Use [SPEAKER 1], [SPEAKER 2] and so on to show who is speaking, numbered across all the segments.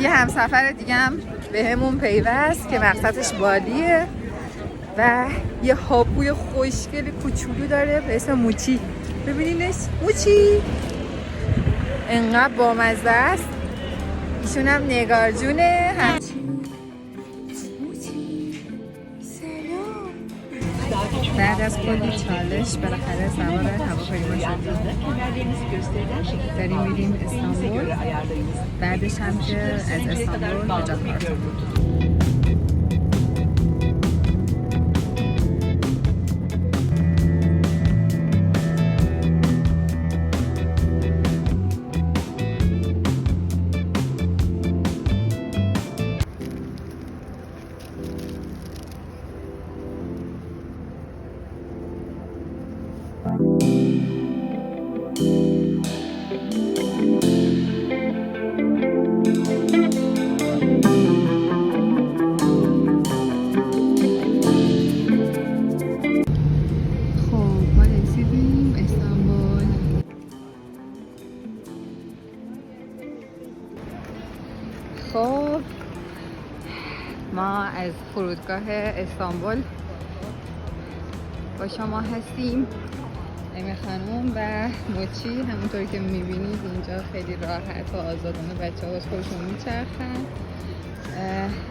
[SPEAKER 1] یه همسفر دیگه هم به همون پیوست که مقصدش بالیه و یه هاپوی خوشگل کوچولو داره به اسم موچی. ببینینش، موچی انقدر بامزه است. ایشون هم نگارجونه. بعد از کلی چالش بالاخره سوار هواپیما شدیم. داریم میریم استانبول. بعدش هم که از استانبول به جاکارتا. خب ما از فرودگاه استانبول با شما هستیم. امی خانم و موچی همونطوری که میبینید اینجا خیلی راحت و آزادانه بچه ها خودشون میچرخن.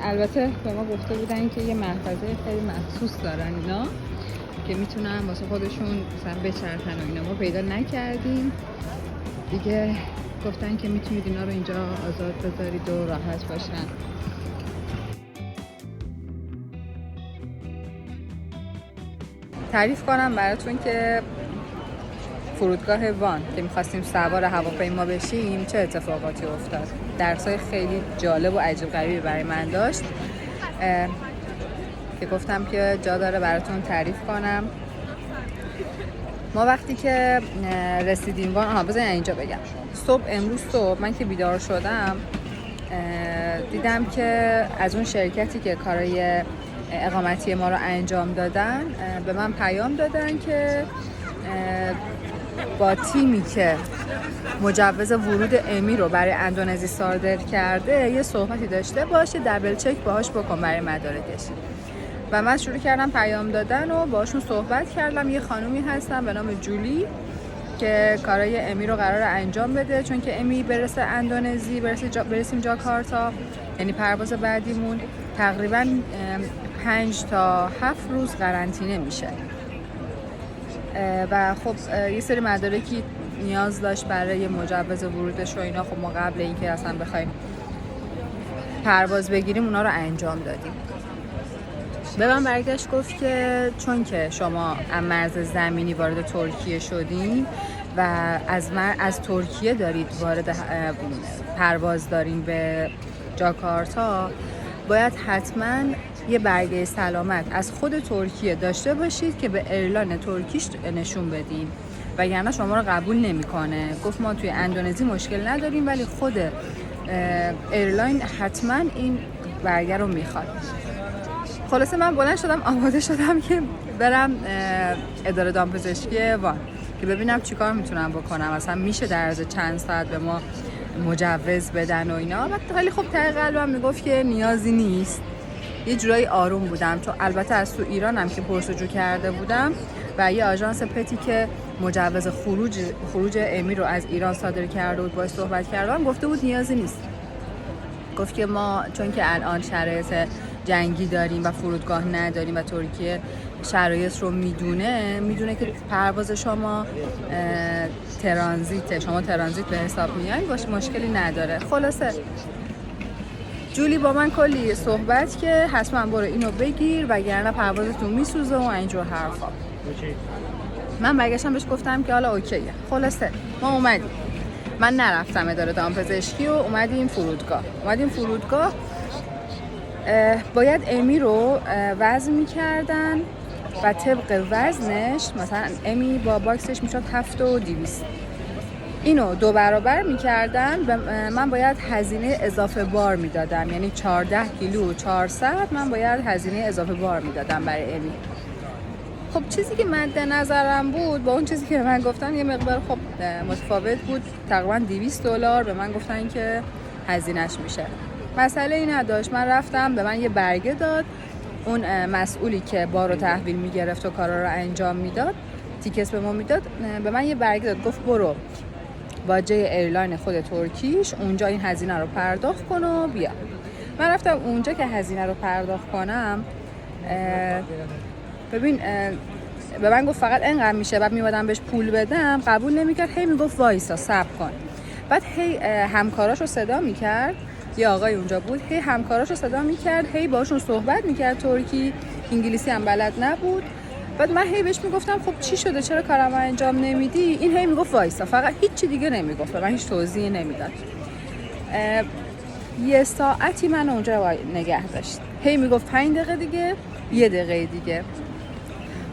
[SPEAKER 1] البته به ما گفته بودن که یه محفظه خیلی مخصوص دارن اینا که میتونن واسه خودشون مثلا بچرخن و اینا. ما پیدا نکردیم دیگه، گفتن که میتونید اینا رو اینجا آزاد بذارید و راحت باشن. تعریف کنم براتون که فرودگاه وان که میخواستیم سوار هواپیما بشیم چه اتفاقاتی افتاد. درسای خیلی جالب و عجیب غریبی برای من داشت که گفتم که جا داره براتون تعریف کنم. ما وقتی که رسیدیم وان، بذارین اینجا بگم. امروز صبح من که بیدار شدم دیدم که از اون شرکتی که کارای اقامتی ما رو انجام دادن به من پیام دادن که با تیمی که مجوز ورود امی رو برای اندونزی صادر کرده یه صحبتی داشته باشه، دبل چک باهاش بکن برای مدارکش. و من شروع کردم پیام دادن و باشون صحبت کردم. یه خانومی هستن به نام جولی که کارای امی رو قرار انجام بده، چون که امی برسه اندونزی، برسیم جاکارتا، یعنی پرواز بعدیمون تقریبا 5 تا 7 روز قرنطینه میشه و خب یه سری مدارکی نیاز داشت برای مجوز ورودش و اینا. خب ما قبل اینکه اصلا بخوایم پرواز بگیریم اونا رو انجام دادیم. به من برگشت گفت که چون که شما از مرز زمینی وارد ترکیه شدین و از ترکیه دارید وارد پرواز دارین به جاکارتا، باید حتما یه برگه سلامت از خود ترکیه داشته باشید که به ایرلاین ترکیش نشون بدین، وگرنه شما رو قبول نمیکنه. گفت ما توی اندونزی مشکل نداریم ولی خود ایرلاین حتما این برگه رو میخواد. خلاصه من بلند شدم آماده شدم که برم اداره دامپزشکی وان که ببینم چیکار میتونم بکنم، اصلا میشه در عرض چند ساعت به ما مجوز بدن و اینا. ولی خب ته قلبم میگفت که نیازی نیست. یه جورایی آروم بودم، چون البته از تو ایرانم که پرسجو کرده بودم و یه آژانس پتی که مجوز خروج امی رو از ایران صادر کرده بود باهاش صحبت کردم، گفته بود نیازی نیست. گفت که ما چون که الان شرایط جنگی داریم و فرودگاه نداریم و ترکیه شرایط رو میدونه که پرواز شما ترانزیت به حساب میایین، باشه مشکلی نداره. خلاصه جولی با من کلی صحبت که حتما برو اینو بگیر وگرنه پروازتون میسوزه و اینجور حرفا. من برگشتم بهش گفتم که حالا اوکیه. خلاصه ما اومدیم، من نرفتم اداره دامپزشکی و اومدیم فرودگاه. باید امی رو وزن میکردن و طبق وزنش مثلا امی با باکسش میشد 7,200. اینو 2 برابر میکردن و من باید هزینه اضافه بار میدادم، یعنی 14 کیلو و 400 من باید هزینه اضافه بار میدادم برای امی. خب چیزی که مد نظرم بود با اون چیزی که من گفتن یه مقدار خب متفاوت بود. تقریبا $200 به من گفتن که هزینهش میشه. مسئله ای نداشت. من رفتم، به من یه برگه داد، اون مسئولی که بار رو تحویل میگرفت و کارا رو انجام میداد، تیکت به ما میداد، به من یه برگه داد، گفت برو باجه ایرلاین خود ترکیش اونجا این هزینه رو پرداخت کن و بیا. من رفتم اونجا که هزینه رو پرداخت کنم، ببین به من گفت فقط اینقدر میشه، بعد میومدم بهش پول بدم قبول نمیکرد، هی میگفت وایسا صبر کن. بعد هی همکاراشو صدا میکرد، یه آقای اونجا بود، هی همکاراشو صدا میکرد، هی باشون صحبت میکرد ترکی، انگلیسی هم بلد نبود. بعد من هی بهش میگفتم خب چی شده، چرا کارمو انجام نمیدی؟ این هی میگفت وایسا، فقط هیچ دیگه نمیگفت، من هیچ توضیحی نمیداد. یه ساعتی من اونجا نگه داشت، هی میگفت 5 دقیقه دیگه، 1 دقیقه دیگه.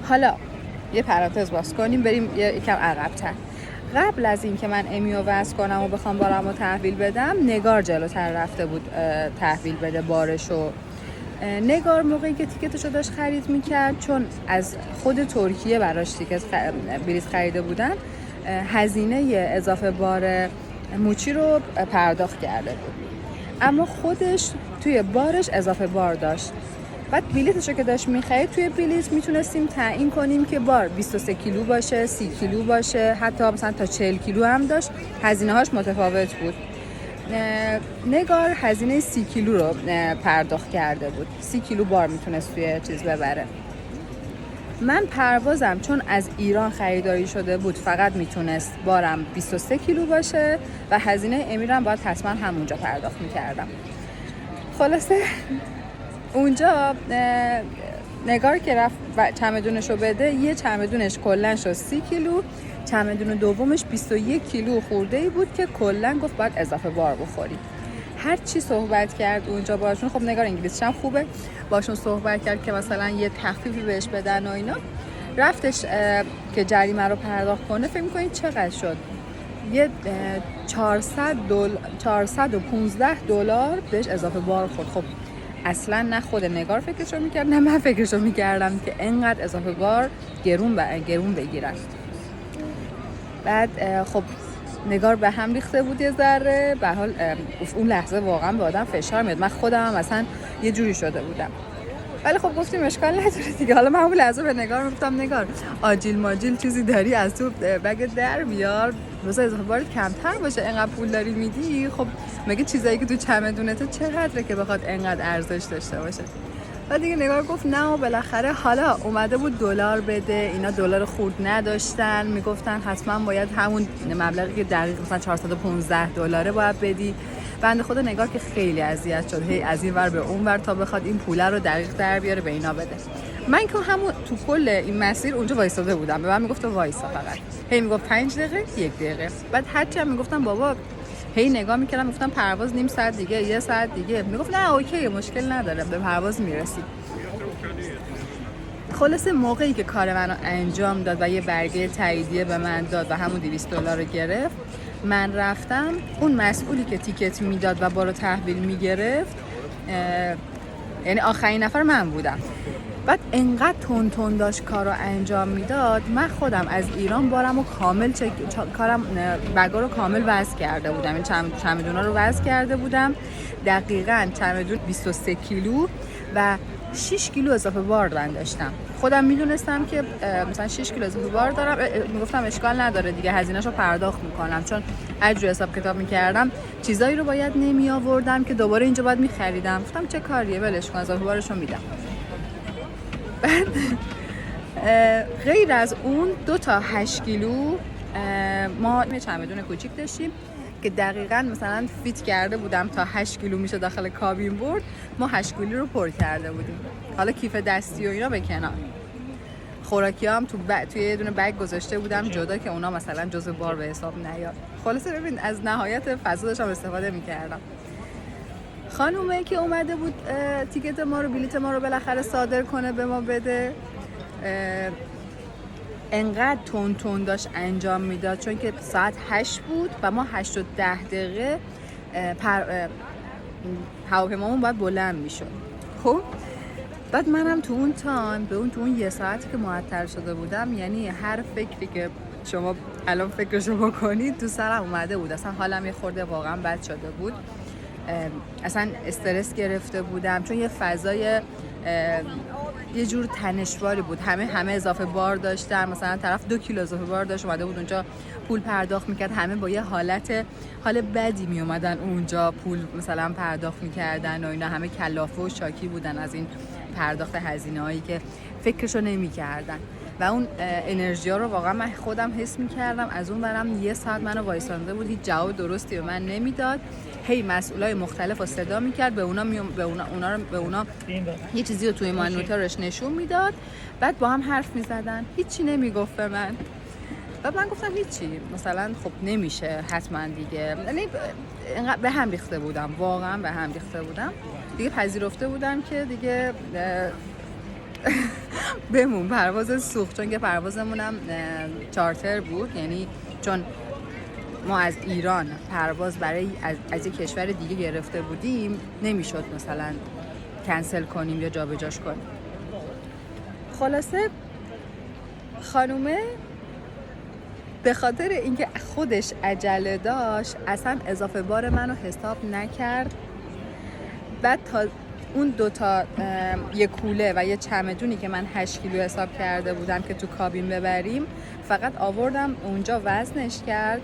[SPEAKER 1] حالا یه پرانتز باز کنیم، بریم یکم عقب‌تر. قبل از این که من امیو وصل کنم و بخوام بارمو تحویل بدم، نگار جلوتر رفته بود تحویل بده بارشو. نگار موقعی که تیکتشو داشت خرید میکرد، چون از خود ترکیه براش بلیط خریده بودن، هزینه اضافه بار موچی رو پرداخت کرده بود، اما خودش توی بارش اضافه بار داشت. بعد بلیطشو که داشت میخرید، توی بلیط میتونستیم تعیین کنیم که بار 23 کیلو باشه، 30 کیلو باشه، حتی مثلا تا 40 کیلو هم داشت، هزینه هاش متفاوت بود. نگار هزینه 30 کیلو رو پرداخت کرده بود، 30 کیلو بار میتونست توی چیز ببره. من پروازم چون از ایران خریداری شده بود، فقط میتونست بارم 23 کیلو باشه و هزینه امیرم باید حتما همونجا پرداخت میکردم. خلاصه اونجا نگار که رفت چمدونشو بده، یه چمدونش کلن شد 30 کیلو، چمدون دومش 21 کیلو خورده ای بود که کلن گفت باید اضافه بار بخوری. هر چی صحبت کرد اونجا باشون، خب نگار انگلیسیش هم خوبه، باشون صحبت کرد که مثلا یه تخفیفی بهش بدن و اینا. رفتش که جریمه رو پرداخت کنه، فکر می‌کنید چقدر شد؟ یه $415 بهش اضافه بار خورد. خب اصلا نه خود نگار فکرشو میکرد، نه من فکرشو میکردم که انقدر اضافه بار گرون بگیرن. بعد خب نگار به هم ریخته بود یه ذره، به حال اون لحظه واقعا به آدم فشار میاد. من خودم هم مثلا یه جوری شده بودم، ولی خب گفتیم اشکال نداره دیگه. حالا من اون لحظه به نگار میگفتم نگار آجیل ماجیل چیزی داری از تو بگ در بیار، واسه اضافه بارت کمتر باشه، انقدر پول داری میدی، خب مگه چیزایی که تو چمدونته چقدره که بخواد انقدر ارزش داشته باشه؟ و دیگه نگار گفت نه، و بالاخره حالا اومده بود دلار بده، اینا دلار خورد نداشتن، میگفتن حتما باید همون مبلغی که دقیق مثلا $415 باید بدی. بنده خدا نگار که خیلی اذیت شد، هی از این ور به اون ور تا بخواد این پوله رو دقیق در بیاره به اینا بده. من که همون تو کل این مسیر اونجا وایساده بودم، به من میگفت وایسا، فقط هی میگفت 5 دقیقه 1 دقیقه. بعد هرچی هم میگفتم بابا، هی نگاه میکردم، گفتم پرواز نیم ساعت دیگه، 1 ساعت دیگه، میگفت نه اوکی مشکل نداره، به پرواز میرسیم. خلاصه موقعی که کار منو انجام داد و یه برگه تاییدیه به من داد و همون $200 رو گرفت، من رفتم اون مسئولی که تیکت میداد و بارو تحویل میگرفت، یعنی آخرین نفر من بودم. بعد انقدر تون داشت کارو انجام میداد، من خودم از ایران بارمو کامل بگا رو کامل وزن کرده بودم، این چمدونا رو وزن کرده بودم دقیقاً، چمدون 23 کیلو و 6 کیلو اضافه بار من داشتم. خودم میدونستم که مثلا 6 کیلو اضافه بار دارم، میگفتم اشکال نداره دیگه، هزینه‌شو پرداخت میکنم، چون اجور حساب کتاب میکردم چیزایی رو باید نمی آوردم که دوباره اینجا باید میخریدم. گفتم چه کاریه، ولش کن، اضافه بارشو میدم. بعد غیر از اون 2 تا 8 کیلو ما یه چمدون کوچیک داشتیم که دقیقاً مثلا فیت کرده بودم تا 8 کیلو میشه داخل کابین برد، ما 8 کیلو رو پر کرده بودیم. حالا کیف دستی و اینا به کنار، خوراکی هم توی یه دونه بگ گذاشته بودم جدا که اونا مثلا جزء بار به حساب نیاد. خلاصه ببین از نهایت فضا داشتم استفاده میکردم. خانومه که اومده بود تیکت ما رو، بلیت ما رو بالاخره صادر کنه به ما بده، انقدر تون داشت انجام میداد، چون که ساعت 8 بود و ما 8 و 10 دقیقه هواپیمامون باید بلند میشد. خب بعد منم تو اون تایم تو اون 1 ساعتی که معطل شده بودم، یعنی هر فکری که شما الان فکرشو بکنید تو سرم اومده بود، اصلا حالم یه خورده واقعا بد شده بود. اصلا استرس گرفته بودم، چون یه فضای یه جور تنشواری بود. همه اضافه بار داشتن، مثلا طرف 2 کیلو اضافه بار داشت اومده بود اونجا پول پرداخت میکرد، همه با یه حال بدی میومدن اونجا پول مثلا پرداخت میکردن و اینا، همه کلافه و شاکی بودن از این پرداخت هزینه هایی که فکرشو نمیکردن و اون انرژی ها رو واقعا من خودم حس میکردم. از اون برم 1 ساعت منو وایسانده بود، هیچ جواب درستی به من نمیداد، هی مسئولای مختلف رو صدا میکرد، به اونا یه چیزی رو توی مانیتورش نشون میداد، بعد با هم حرف میزدن، هیچی نمیگفت به من. و من گفتم هیچی، مثلا خب نمیشه حتما دیگه، یعنی به هم ریخته بودم، واقعا به هم ریخته بودم دیگه. پذیرفته بودم که دیگه بمون پرواز سوخت، چون که پروازمونم چارتر بود، یعنی چون ما از ایران پرواز برای از یک کشور دیگه گرفته بودیم، نمیشد مثلا کنسل کنیم یا جابجاش کنیم. خلاصه خانومه به خاطر اینکه خودش عجله داشت اصلا اضافه بار منو حساب نکرد. بعد تا اون 2 تا یه کوله و یه چمدونی که من 8 کیلو حساب کرده بودم که تو کابین ببریم، فقط آوردم اونجا وزنش کرد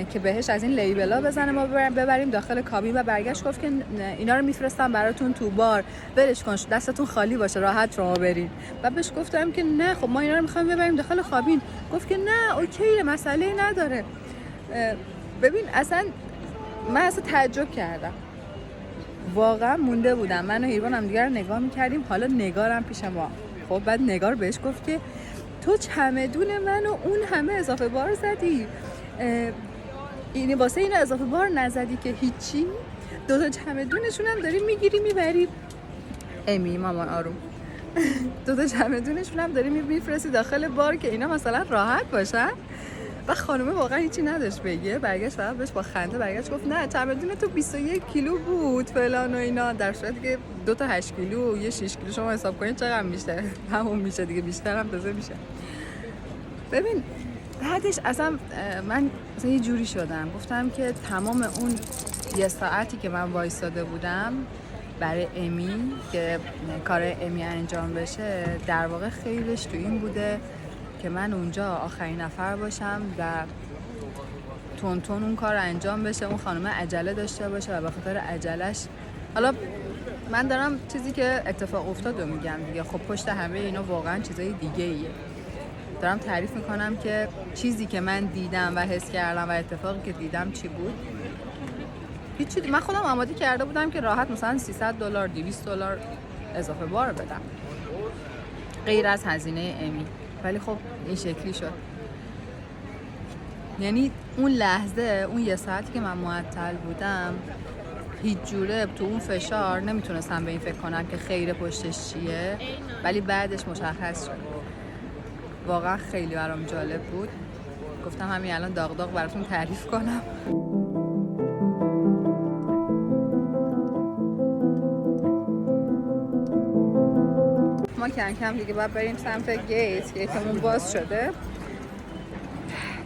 [SPEAKER 1] که بهش از این لیبلا بزنه ما ببریم داخل کابین، و برگشت گفت که اینا رو میفرستم براتون تو بار، ولش کن دستتون خالی باشه راحت شما برید. و بهش گفتم که نه خب ما اینا رو میخوایم ببریم داخل کابین. گفت که نه اوکی مسئله نداره. ببین اصلا من اصلا تعجب کردم، واقعا مونده بودم. من و هیروان هم دیگه رو نگاه میکردیم، حالا نگارم پیش ما. خب بعد نگار بهش گفت که تو چمدون منو اون همه اضافه بار زدی، اینی واسه این اضافه بار نزدی که هیچی، 2 تا چمدونشون هم داری میگیری میبری. امی مامان آروم 2 تا چمدونشون هم داری میفرستی داخل بار که اینا مثلا راحت باشن. و خانومه واقعا هیچی نداشت بگه، برگشت فقط بهش با خنده برگشت گفت نه چمدون تو 21 کیلو بود فلان و اینا، در صورتی که 2 تا 8 کیلو و یه 6 کیلو شما حساب کنید چقدر میشه، همون میشه دیگه، بیشتر هم تازه میشه. ببین بعدش اصلا من مثلا یه جوری شدم، گفتم که تمام اون 1 ساعتی که من وایساده بودم برای امی که کار امی انجام بشه، در واقع خیلیش تو این بوده که من اونجا آخرین نفر باشم و تون اون کار انجام بشه، اون خانم عجله داشته باشه و به خاطر عجلش، حالا من دارم چیزی که اتفاق افتاد رو میگم دیگه، خب پشت همه اینا واقعا چیزای دیگه ایه. دارم تعریف میکنم که چیزی که من دیدم و حس کردم و اتفاقی که دیدم چی بود. هیچی من خودم آماده کرده بودم که راحت مثلا $300 $200 اضافه بار بدم غیر از هزینه امی، ولی خب این شکلی شد. یعنی اون لحظه، اون 1 ساعتی که من معطل بودم، هیچ جوره تو اون فشار نمیتونستم به این فکر کنم که خیر پشتش چیه، ولی بعدش مشخص شد. واقعا خیلی برام جالب بود، گفتم همین الان داغ داغ براتون تعریف کنم. ما کم کم دیگه باید بریم سمت گیتمون باز شده.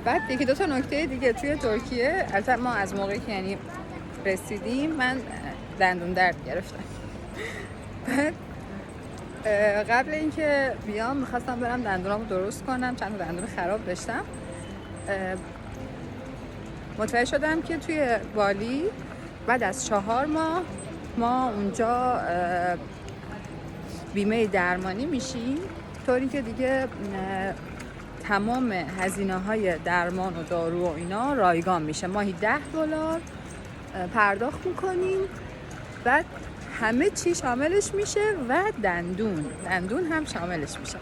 [SPEAKER 1] بعد یکی 2 تا نکته دیگه توی ترکیه، البته ما از موقعی که یعنی رسیدیم من دندون درد گرفتم. بعد قبل اینکه بیام میخواستم برم دندونامو درست کنم، چند تا دندون خراب داشتم. متوجه شدم که توی بالی بعد از 4 ماه ما اونجا بیمه درمانی میشیم، طوری که دیگه تمام هزینه‌های درمان و دارو و اینا رایگان میشه. ماهی $10 پرداخت میکنیم، بعد همه چی شاملش میشه و دندون هم شاملش میشه.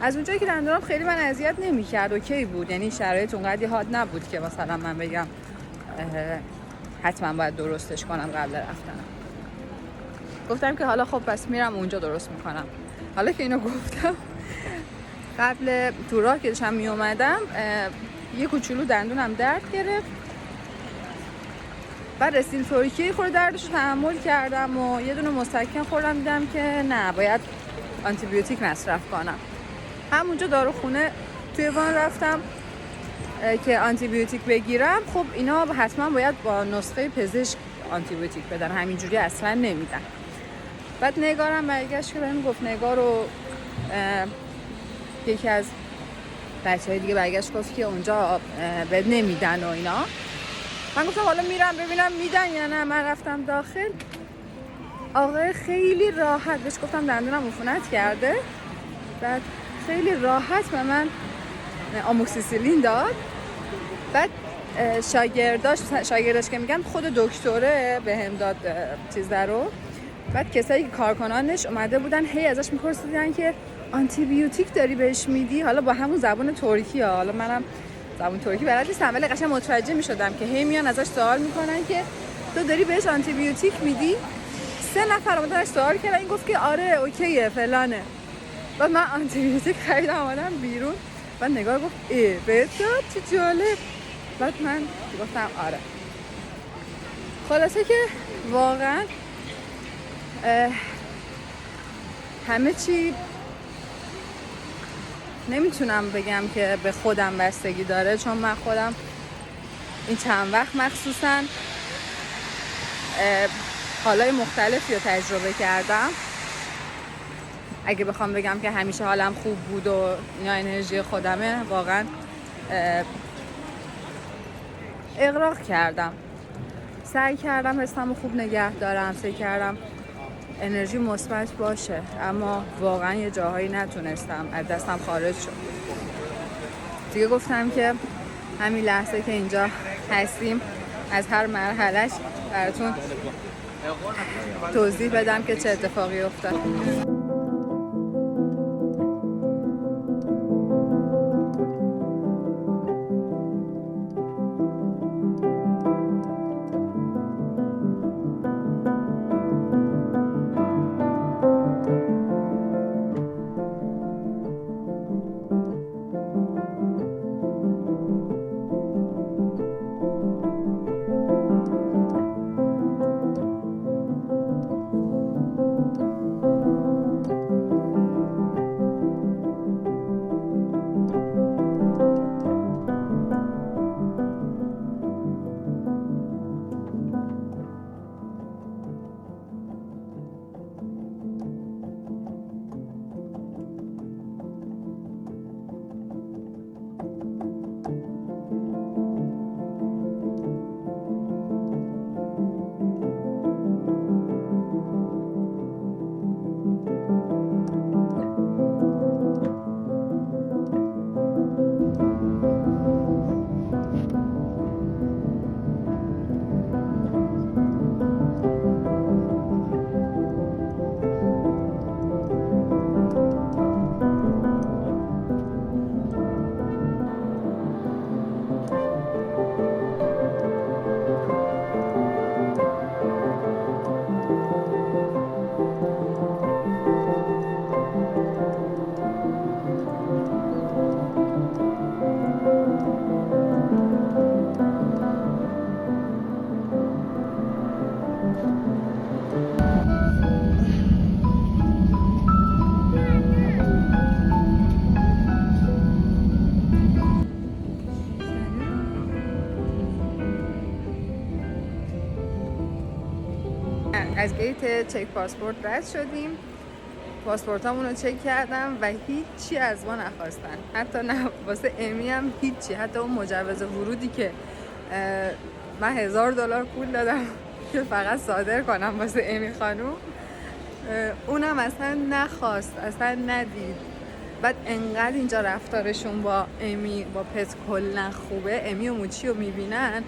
[SPEAKER 1] از اونجایی که دندونم خیلی من اذیت نمی‌کرد، اوکی بود، یعنی شرایط اونقدر حاد نبود که مثلا من بگم حتما باید درستش کنم قبل رفتنم. گفتم که حالا خب پس میرم اونجا درست میکنم. حالا که اینو گفتم، قبل تو راه که داشتم میومدم یه کوچولو دندونم درد گرفت. بعد رسیدیم ترکیه، خورده دردش رو تحمل کردم و یه دونه مسکن خوردم، دیدم که نه باید آنتی بیوتیک مصرف کنم. همونجا داروخونه توی وان رفتم که آنتی بیوتیک بگیرم. خب اینا حتما باید با نسخه پزشک آنتی بیوتیک بدن، همینجوری اصلا نمیدن. بعد نگارم برگشت که بهم گفت، نگار رو یکی از بچه‌های دیگه برگشت گفت که اونجا بد نمیدن و اینا. من گفتم حالا میرم ببینم میدن یا نه. من رفتم داخل، آقای خیلی راحت، بهش گفتم دندونم عفونت کرده، بعد خیلی راحت به من آموکسیسیلین داد. بعد شاگرداش که میگن خود دکتره به هم داد چیز رو. بعد کسایی که کارکنانش اومده بودن هی ازش میپرسیدن که آنتی بیوتیک داری بهش میدی؟ حالا با همون زبان ترکی ها، حالا منم زبان ترکی بلد نیستم ولی قشنگ متوجه میشدم که هی میان ازش سوال میکنن که تو داری بهش آنتی بیوتیک میدی؟ 3 نفر اومدن ازش سوال کردن، این گفت که آره اوکیه فلانه. بعد من آنتی بیوتیک خریدم اومدم بیرون. بعد نگار گفت بهت داد؟ چه جالب. بعد من گفتم آره. خلاصه که واقعا همه چی نمیتونم بگم که به خودم بستگی داره، چون من خودم این چند وقت مخصوصا حالای مختلفی رو تجربه کردم. اگه بخوام بگم که همیشه حالم خوب بود و اینا انرژی خودمه، واقعا اغراق کردم. سعی کردم حسمو خوب نگه دارم، سعی کردم انرژی مثبت باشه، اما واقعا یه جاهایی نتونستم، از دستم خارج شد. دیگه گفتم که همین لحظه که اینجا هستیم از هر مرحلهش براتون توضیح بدم که چه اتفاقی افتاد. از گیت چک پاسپورت رد شدیم، پاسپورتامون رو چک کردم و هیچی از ما نخواستن، حتی نه واسه امی هم هیچی. حتی اون مجوز ورودی که من $1000 پول دادم که فقط صادر کنم واسه امی خانوم، اونم اصلا نخواست، اصلا ندید. بعد انقدر اینجا رفتارشون با امی با پت کلا خوبه، امی و موچی رو میبینن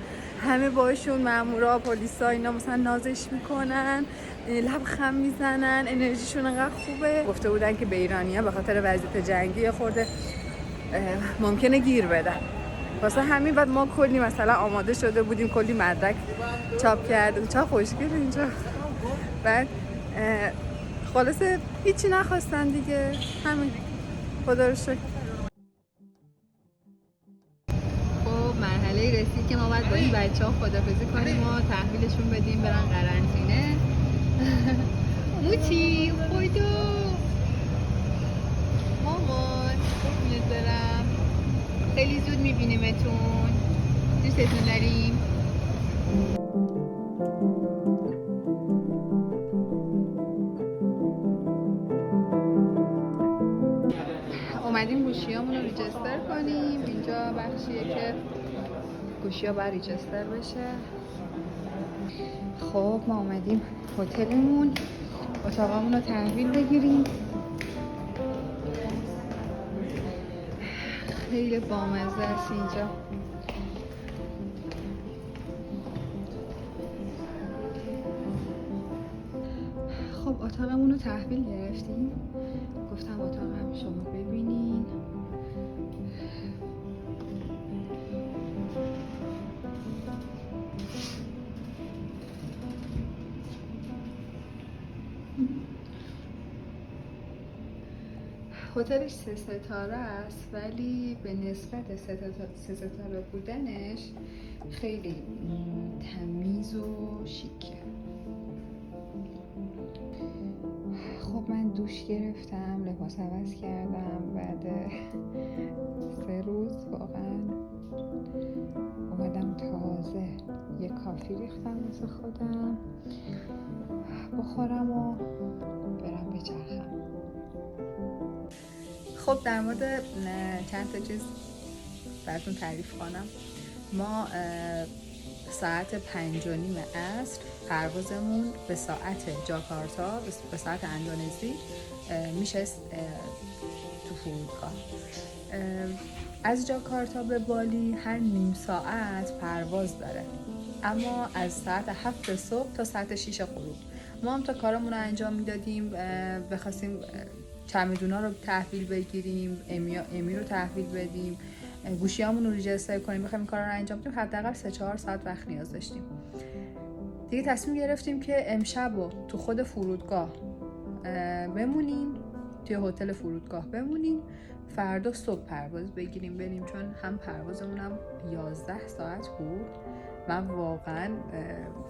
[SPEAKER 1] همه باشون، مامورا، پلیسا اینا مثلا نازش میکنن، لبخند میزنن، انرژیشون انقدر خوبه. گفته بودن که به ایرانی‌ها به خاطر وضعیت جنگی خورده ممکنه گیر بدن، واسه همین بعد ما کلی مثلا آماده شده بودیم، کلی مدرک چاپ کردیم. چه خوشگل اینجا. بعد خلاصه هیچی نخواستن دیگه، همین. خدا رو شکر. خب مرحله رسید که ما باید با این بچه‌ها خدافظی کنیم و تحویلشون بدیم برن قرنطینه. موچی خدا مامان قربونت برم، خیلی زود میبینیمتون، دوستتون داریم. اومدیم گوشیامون رو ریجستر کنیم. اینجا بخشیه که گوشی‌ها باید ریجستر بشه. خب ما اومدیم هتلمون، اتاقمون رو تحویل بگیریم. خیلی بامزه است اینجا. خب اتاقمون رو تحویل گرفتیم. گفتم اتاقم شما ببینین. هتلش 3 ستاره است ولی به نسبت 3 ستاره بودنش خیلی تمیز و شیکه. خب من دوش گرفتم، لباس عوض کردم، بعد 3 روز واقعا اومدم تازه یه کافی ریختم واسه خودم بخورم و برم بچرخم. خب در مورد چند تا چیز براتون تعریف کنم. ما ساعت 5:30 عصر پروازمون به ساعت جاکارتا، به ساعت اندونزی میشست تو فرودگاه. از جاکارتا به بالی هر نیم ساعت پرواز داره، اما از ساعت 7 صبح تا ساعت 6 غروب. ما هم تا کارمون رو انجام میدادیم، بخواستیم چمدونا رو تحویل بگیریم، امی رو تحویل بدیم، گوشیامون رو ریجستر کنیم، بخوایم کارا رو انجام بدیم، حداقل 3-4 ساعت وقت نیاز داشتیم. دیگه تصمیم گرفتیم که امشب رو تو خود فرودگاه بمونیم، توی هتل فرودگاه بمونیم، فردا صبح پرواز بگیریم بریم، چون هم پروازمون هم 11 ساعت بود. من واقعا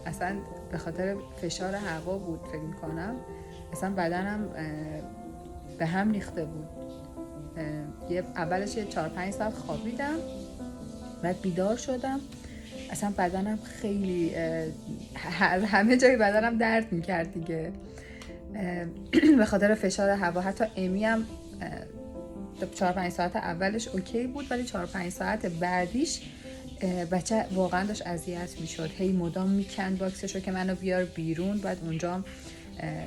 [SPEAKER 1] اصلا به خاطر فشار هوا بود فکر می‌کنم، اصلا بدنم به هم ریخته بود. اولش 4-5 ساعت خوابیدم، بعد بیدار شدم، اصلا بدنم خیلی همه جای بدنم درد میکرد دیگه به خاطر فشار هوا. حتی امی هم 4-5 ساعت اولش اوکی بود، ولی 4-5 ساعت بعدیش بچه واقعا داشت اذیت میشد، هی مدام میکند باکسشو که منو بیار بیرون. بعد اونجا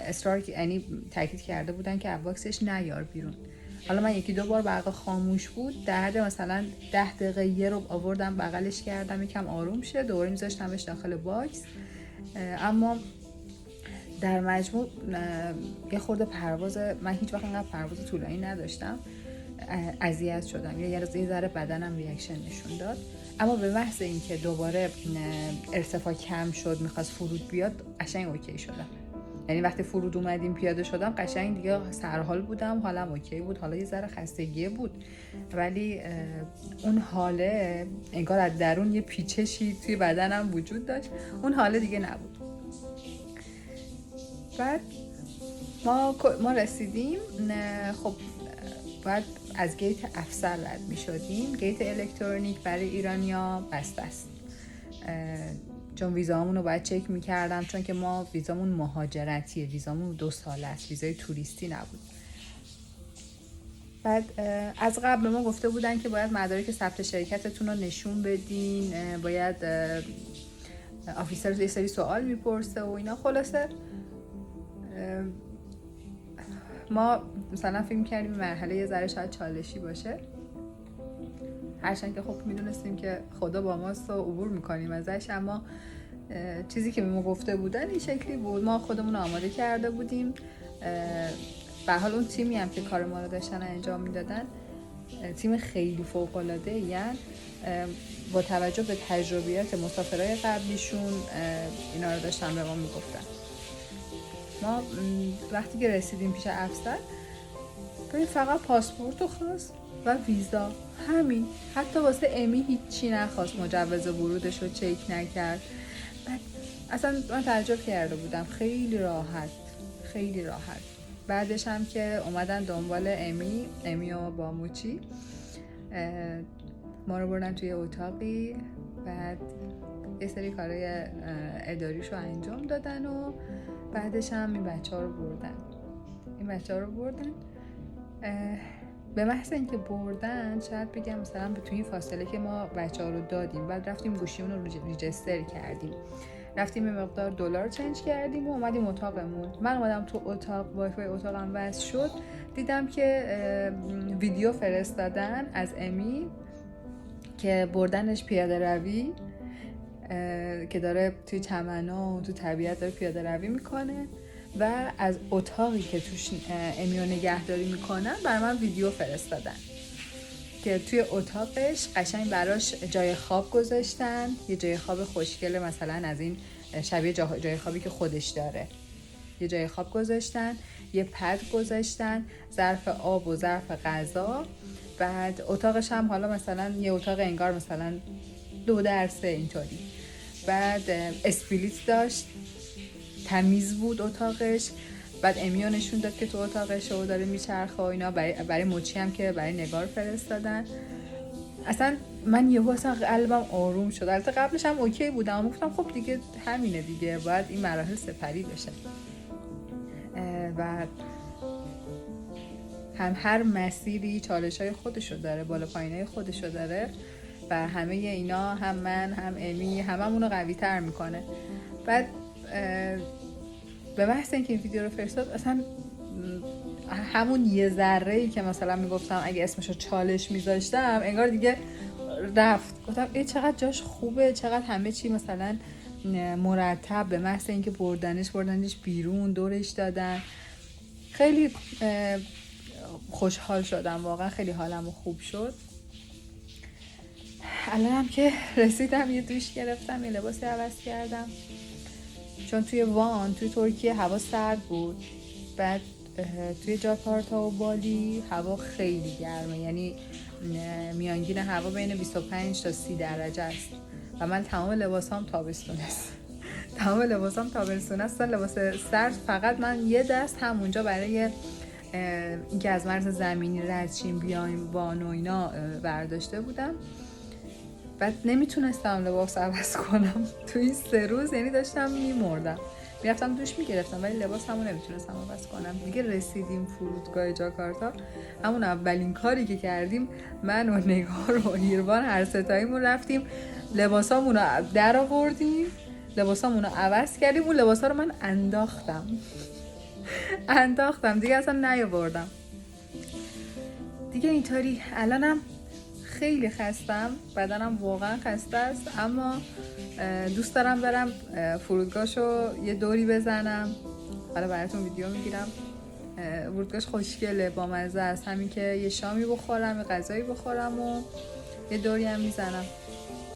[SPEAKER 1] اصرار یعنی تاکید کرده بودن که باکسش نیار بیرون. حالا من 1-2 بار برق خاموش بود، در مثلا 10 دقیقه یه رو آوردم بغلش کردم یکم آروم شه، دوباره میذاشتمش داخل باکس. اما در مجموع یه خورده پرواز، من هیچ وقت اینقدر پرواز طولانی نداشتم، اذیت شدم، یه ذره بدنم ریاکشن نشون داد. اما به محض اینکه دوباره ارتفاع کم شد میخواست فرود بیاد، قشنگ اوکی شدم. یعنی وقتی فرود اومدیم پیاده شدم قشنگ دیگه سرحال بودم، حالم اوکی بود. حالا یه ذره خستگی بود ولی اون حاله انگار از درون یه پیچشی توی بدنم وجود داشت، اون حاله دیگه نبود. بعد ما رسیدیم. خب بعد از گیت افسر رد می شدیم. گیت الکترونیک برای ایرانیا بسته است، چون ویزامون رو باید چک می کردم، چون که ما ویزامون مهاجرتیه، ویزامون 2 ساله است، ویزای توریستی نبود. بعد از قبل به ما گفته بودن که باید مدارک ثبت شرکتتون رو نشون بدین، باید آفیسر یه سری سوال میپرسه و اینا. خلاصه ما مثلا فکر می‌کردیم مرحله یه ذره شاید چالشی باشه، هرچند که خب میدونستیم که خدا با ماست و عبور میکنیم ازش. اما چیزی که به ما گفته بودن این شکلی بود. ما خودمون رو آماده کرده بودیم. به حال اون تیمی هم که کار ما رو داشتن انجام میدادن تیم خیلی فوق‌العاده، یعنی با توجه به تجربیات مسافرای قبلیشون اینا رو داشتن به ما میگفتن. ما وقتی که رسیدیم پیش افسر فقط پاسپورت رو خواست و ویزا، همین. حتی واسه امی هیچی نخواست، مجوز ورودش رو چک نکرد. بعد اصلا من تعجب کرده بودم، خیلی راحت. بعدش هم که اومدن دنبال امی و باموچی، ما رو بردن توی اتاقی، بعد یه سری کارهای اداریشو انجام دادن و بعدش هم این بچه ها رو بردن. به محض اینکه بردن شاید بگم مثلا به توی فاصله که ما بچه‌ها رو دادیم بعد رفتیم گوشیمون رو ریجستر کردیم، رفتیم یه مقدار دلار چنج کردیم و اومدیم اتاقمون. من اومدم تو اتاق، وایفای اتاقم وصل شد، دیدم که ویدیو فرستادن از امی که بردنش پیاده روی، که داره توی چمنا و تو طبیعت داره پیاده روی میکنه و از اتاقی که توش امیو نگهداری میکنن برای من ویدیو فرستادن که توی اتاقش قشنگ براش جای خواب گذاشتن، یه جای خواب خوشگله مثلا از این شبیه جای خوابی که خودش داره، یه جای خواب گذاشتن، یه پد گذاشتن، ظرف آب و ظرف غذا. بعد اتاقش هم حالا مثلا یه اتاق انگار مثلا 2x3 اینطوری، بعد اسپلیت داشت، تمیز بود اتاقش. بعد امیو نشون داد که تو اتاقش و داره میچرخه و اینا، برای موچی هم که برای نگار فرستادن. اصلا من یهو اصلا قلبم آروم شد. البته قبلش هم اوکی بودم، گفتم خب دیگه همینه دیگه، باید این مراحل سپری بشه. و هر مسیری چالش‌های خودشو داره، بالا پایینای خودشو داره و همه اینا هم من هم امی هممونو قوی‌تر میکنه. بعد به محض اینکه این ویدیو رو فرستاد اصلا همون یه ذره‌ای که مثلا میگفتم اگه اسمشو چالش میذاشتم انگار دیگه رفت. گفتم ای چقدر جاش خوبه، چقدر همه چی مثلا مرتب. به محض اینکه بردنش بیرون، دورش دادن. خیلی خوشحال شدم، واقعا خیلی حالم خوب شد. الانم که رسیدم یه دوش گرفتم، یه لباسی عوض کردم، چون توی ترکیه هوا سرد بود. بعد توی جاکارتا و بالی هوا خیلی گرمه، یعنی میانگین هوا بین 25 تا 30 درجه است و من تمام لباسام تابستون است. لباس سرد فقط من یه دست همونجا برای اینکه از مرز زمینی رد شیم بیایم وان و اینا برداشته بودم. بعد نمیتونستم لباس عوض کنم تو این 3 روز، یعنی داشتم میمردم. میرفتم دوش میگرفتم ولی لباس همون نمیتونستم عوض کنم. دیگه رسیدیم فرودگاه جاکارتا، همون اولین کاری که کردیم من و نگار و هیروان هر ستاییمون رفتیم لباسامون رو در آوردیم، لباسامون رو عوض کردیم. اون لباسا رو من انداختم دیگه، اصلا نیاوردم دیگه. اینطوری الانم خیلی خستم، بدنم واقعا خسته است، اما دوست دارم برم فرودگاهشو یه دوری بزنم. حالا براتون ویدیو میگیرم. فرودگاهش خوشگله، با مزه است، همین که یه شامی بخورم، یه غذایی بخورم و یه دوری هم میزنم.